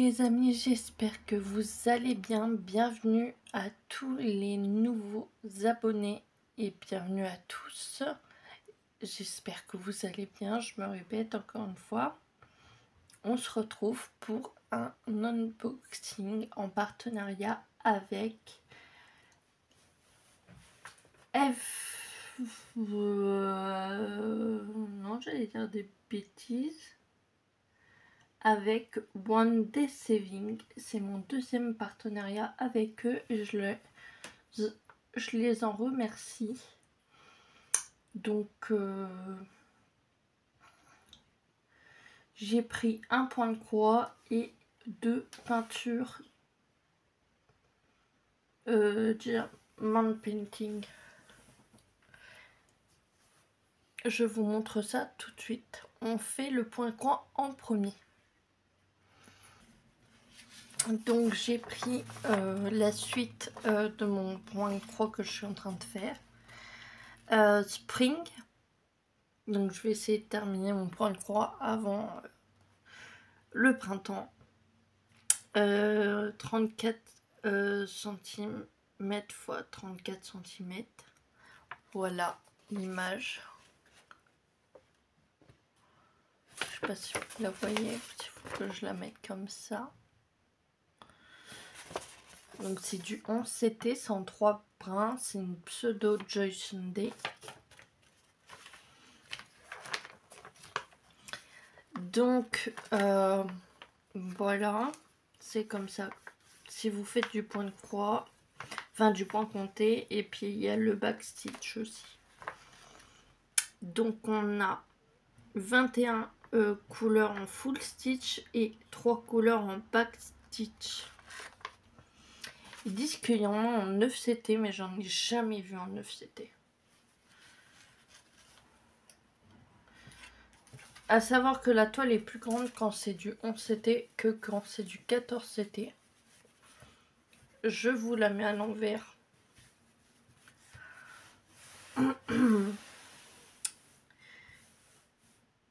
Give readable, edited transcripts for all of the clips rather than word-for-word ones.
les amis, j'espère que vous allez bien. Bienvenue à tous les nouveaux abonnés et bienvenue à tous. J'espère que vous allez bien. Je me répète encore une fois. On se retrouve pour un unboxing en partenariat avec non, j'allais dire des bêtises. Avec One Day Saving, c'est mon deuxième partenariat avec eux et je les en remercie. Donc j'ai pris un point de croix et 2 peintures diamond painting. Je vous montre ça tout de suite. On fait le point de croix en premier. Donc j'ai pris la suite de mon point de croix que je suis en train de faire. Spring. Donc je vais essayer de terminer mon point de croix avant le printemps. 34 cm x 34 cm. Voilà l'image. Je sais pas si vous la voyez, il faut que je la mette comme ça. Donc c'est du 11 CT, c'est en 3 brins, c'est une pseudo Joy Sunday. Donc voilà, c'est comme ça. Si vous faites du point de croix, enfin du point compté, et puis il y a le backstitch aussi. Donc on a 21 couleurs en full stitch et 3 couleurs en backstitch. Ils disent qu'il y en a en 9 CT, mais j'en ai jamais vu en 9 CT. À savoir que la toile est plus grande quand c'est du 11 CT que quand c'est du 14 CT. Je vous la mets à l'envers.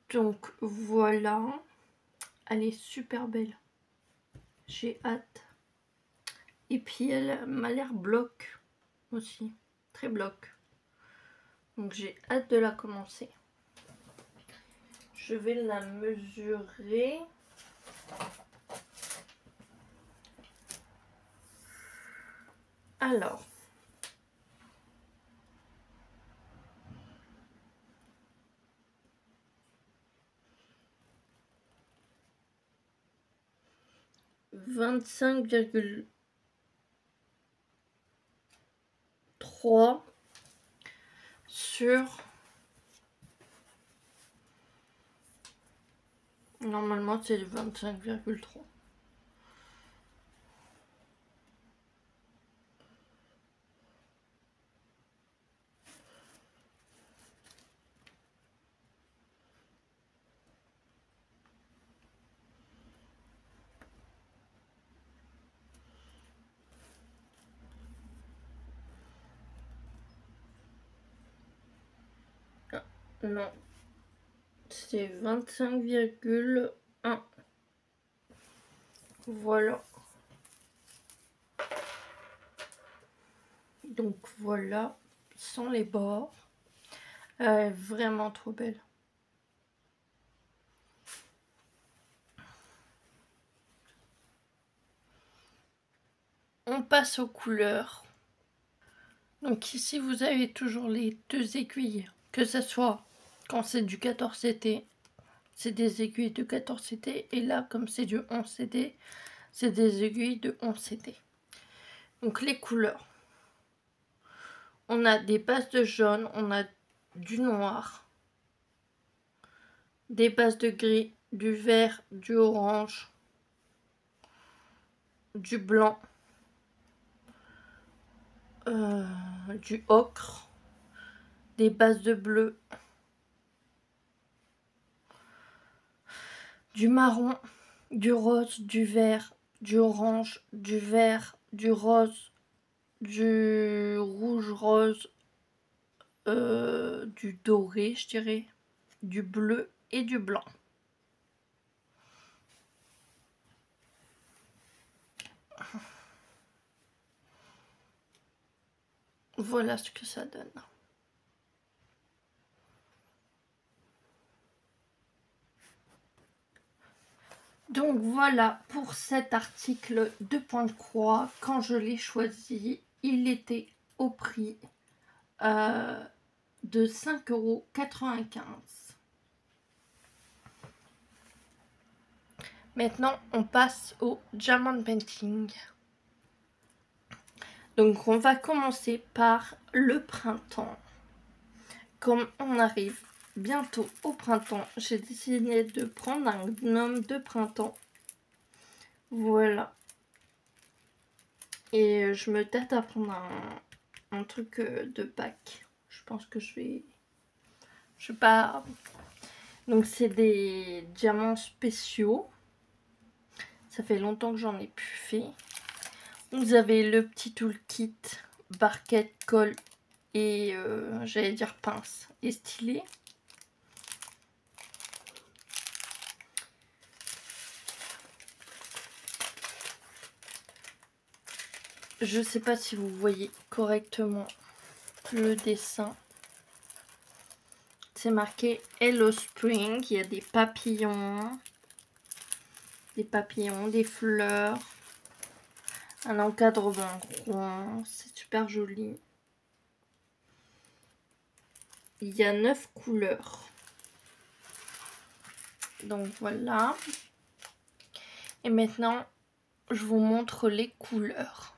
Donc voilà. Elle est super belle. J'ai hâte. Et puis elle m'a l'air bloc aussi. Très bloc. Donc j'ai hâte de la commencer. Je vais la mesurer. Alors. « 25,3 sur... Normalement, c'est 25,3. Non, c'est 25,1. Voilà. Donc voilà, sans les bords. Elle est vraiment trop belle. On passe aux couleurs. Donc ici, vous avez toujours les 2 aiguilles. Que ce soit quand c'est du 14 CT, c'est des aiguilles de 14 CT. Et là, comme c'est du 11 CT, c'est des aiguilles de 11 CT. Donc les couleurs. On a des bases de jaune, on a du noir, des bases de gris, du vert, du orange, du blanc, du ocre, des bases de bleu, du marron, du rose, du vert, du orange, du vert, du rose, du rouge rose, du doré, je dirais, du bleu et du blanc. Voilà ce que ça donne. Donc voilà pour cet article de Point de Croix. Quand je l'ai choisi, il était au prix de 5,95 €. Maintenant, on passe au diamond painting. Donc on va commencer par le printemps. Comme on arrive bientôt au printemps, j'ai décidé de prendre un gnome de printemps. Voilà. Et je me tâte à prendre un truc de Pâques. Je pense que je vais... Je sais pas... Donc c'est des diamants spéciaux. Ça fait longtemps que j'en ai plus fait. Vous avez le petit toolkit, barquette, colle et j'allais dire pince et stylet. Je sais pas si vous voyez correctement le dessin. C'est marqué Hello Spring. Il y a des papillons, des fleurs, un encadrement rond. C'est super joli. Il y a 9 couleurs. Donc voilà. Et maintenant, je vous montre les couleurs.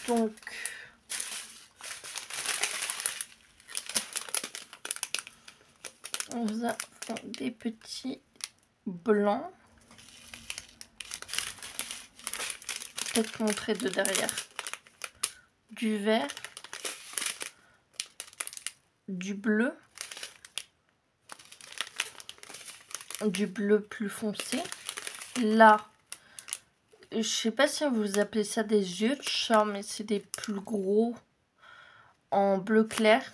Donc, on a des petits blancs. Peut-être montrer de derrière. Du vert. Du bleu. Du bleu plus foncé. Là, je sais pas si vous appelez ça des yeux de chat, mais c'est des plus gros en bleu clair.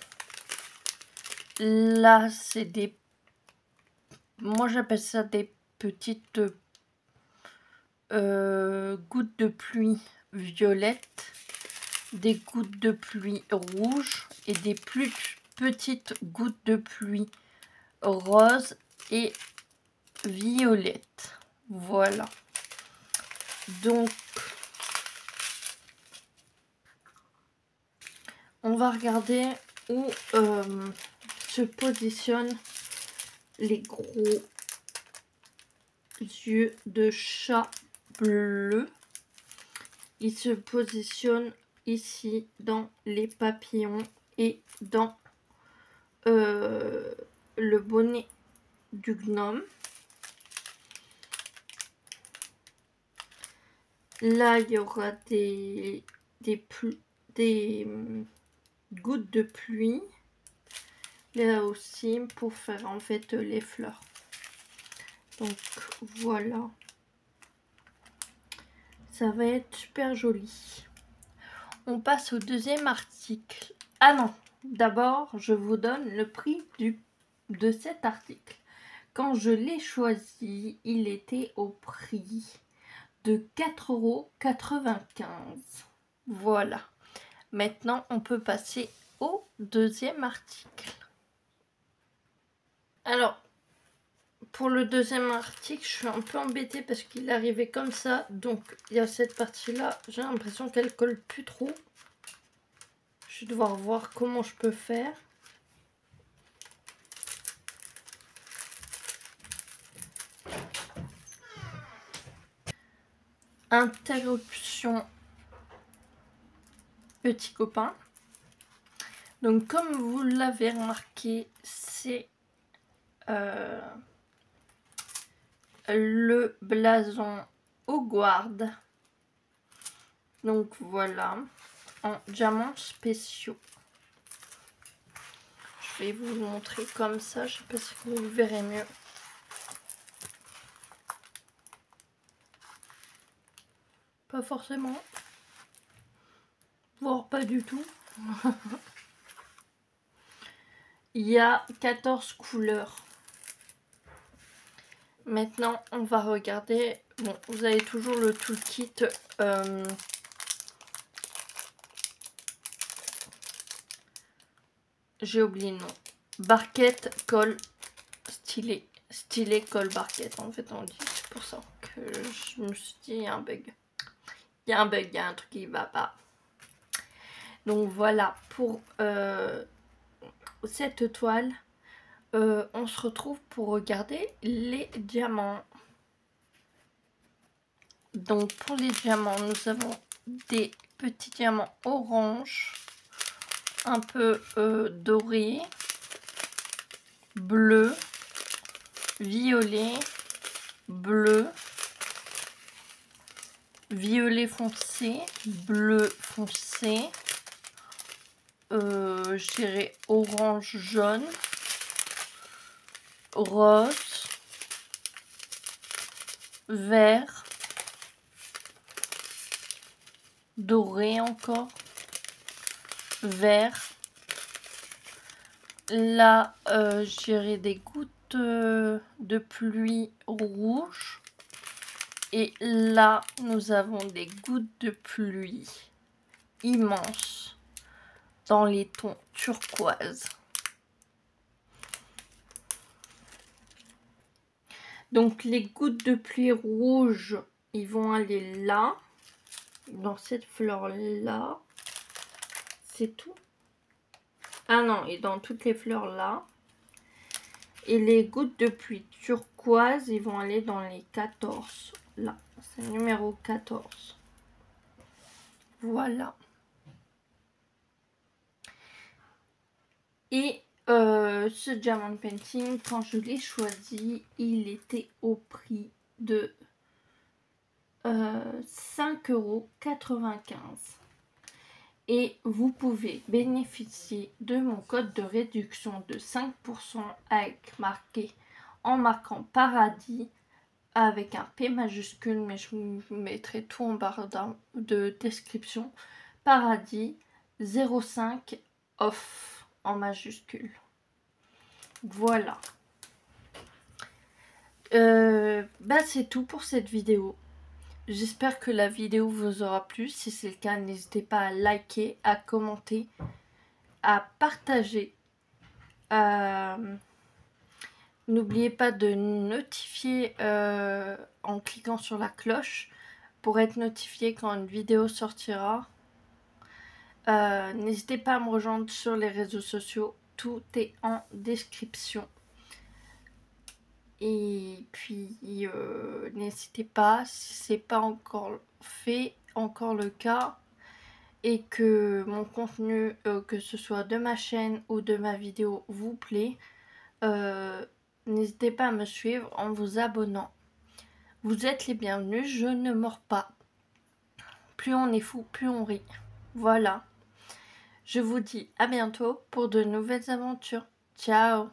Là, c'est des... Moi, j'appelle ça des petites gouttes de pluie violettes, des gouttes de pluie rouges et des plus petites gouttes de pluie roses et violettes. Voilà. Donc, on va regarder où se positionnent les gros yeux de chat bleu. Ils se positionnent ici dans les papillons et dans le bonnet du gnome. Là, il y aura des gouttes de pluie. Là aussi, pour faire en fait les fleurs. Donc voilà. Ça va être super joli. On passe au deuxième article. Ah non, d'abord, je vous donne le prix de cet article. Quand je l'ai choisi, il était au prix de 4,95 €. Voilà. Maintenant, on peut passer au deuxième article. Alors, pour le deuxième article, je suis un peu embêtée parce qu'il est arrivé comme ça. Donc, il y a cette partie-là. J'ai l'impression qu'elle colle plus trop. Je vais devoir voir comment je peux faire. Interruption, petit copain. Donc, comme vous l'avez remarqué, c'est le blason Hogwarts. Donc voilà, en diamants spéciaux. Je vais vous le montrer comme ça, je sais pas si vous le verrez mieux. Pas forcément, voire pas du tout. Il y a 14 couleurs. Maintenant, on va regarder. Bon, vous avez toujours le toolkit. J'ai oublié le nom. Barquette, colle, stylet. Stylet, colle, barquette. En fait, on dit. C'est pour ça que je me suis dit, il y a un bug. Il y a un bug, il y a un truc qui va pas. Donc voilà pour cette toile. On se retrouve pour regarder les diamants. Donc pour les diamants, nous avons des petits diamants orange, un peu doré, bleu, violet, bleu, violet foncé, bleu foncé, je dirais orange jaune, rose, vert, doré encore, vert. Là, je dirais des gouttes de pluie rouge. Et là, nous avons des gouttes de pluie immenses dans les tons turquoise. Donc les gouttes de pluie rouge, ils vont aller là, dans cette fleur-là. C'est tout. Ah non, et dans toutes les fleurs là. Et les gouttes de pluie turquoise, ils vont aller dans les 14. Là, c'est le numéro 14. Voilà. Et ce diamond painting, quand je l'ai choisi, il était au prix de 5,95 €. Et vous pouvez bénéficier de mon code de réduction de 5% avec marqué en marquant paradis avec un P majuscule, mais je vous mettrai tout en barre de description. Paradis 05 off en majuscule. Voilà. C'est tout pour cette vidéo. J'espère que la vidéo vous aura plu. Si c'est le cas, n'hésitez pas à liker, à commenter, à partager. N'oubliez pas de notifier en cliquant sur la cloche pour être notifié quand une vidéo sortira. N'hésitez pas à me rejoindre sur les réseaux sociaux. Tout est en description. Et puis, n'hésitez pas, si ce n'est pas encore fait, encore le cas, et que mon contenu, que ce soit de ma chaîne ou de ma vidéo, vous plaît, n'hésitez pas à me suivre en vous abonnant. Vous êtes les bienvenus, je ne mords pas. Plus on est fou, plus on rit. Voilà. Je vous dis à bientôt pour de nouvelles aventures. Ciao!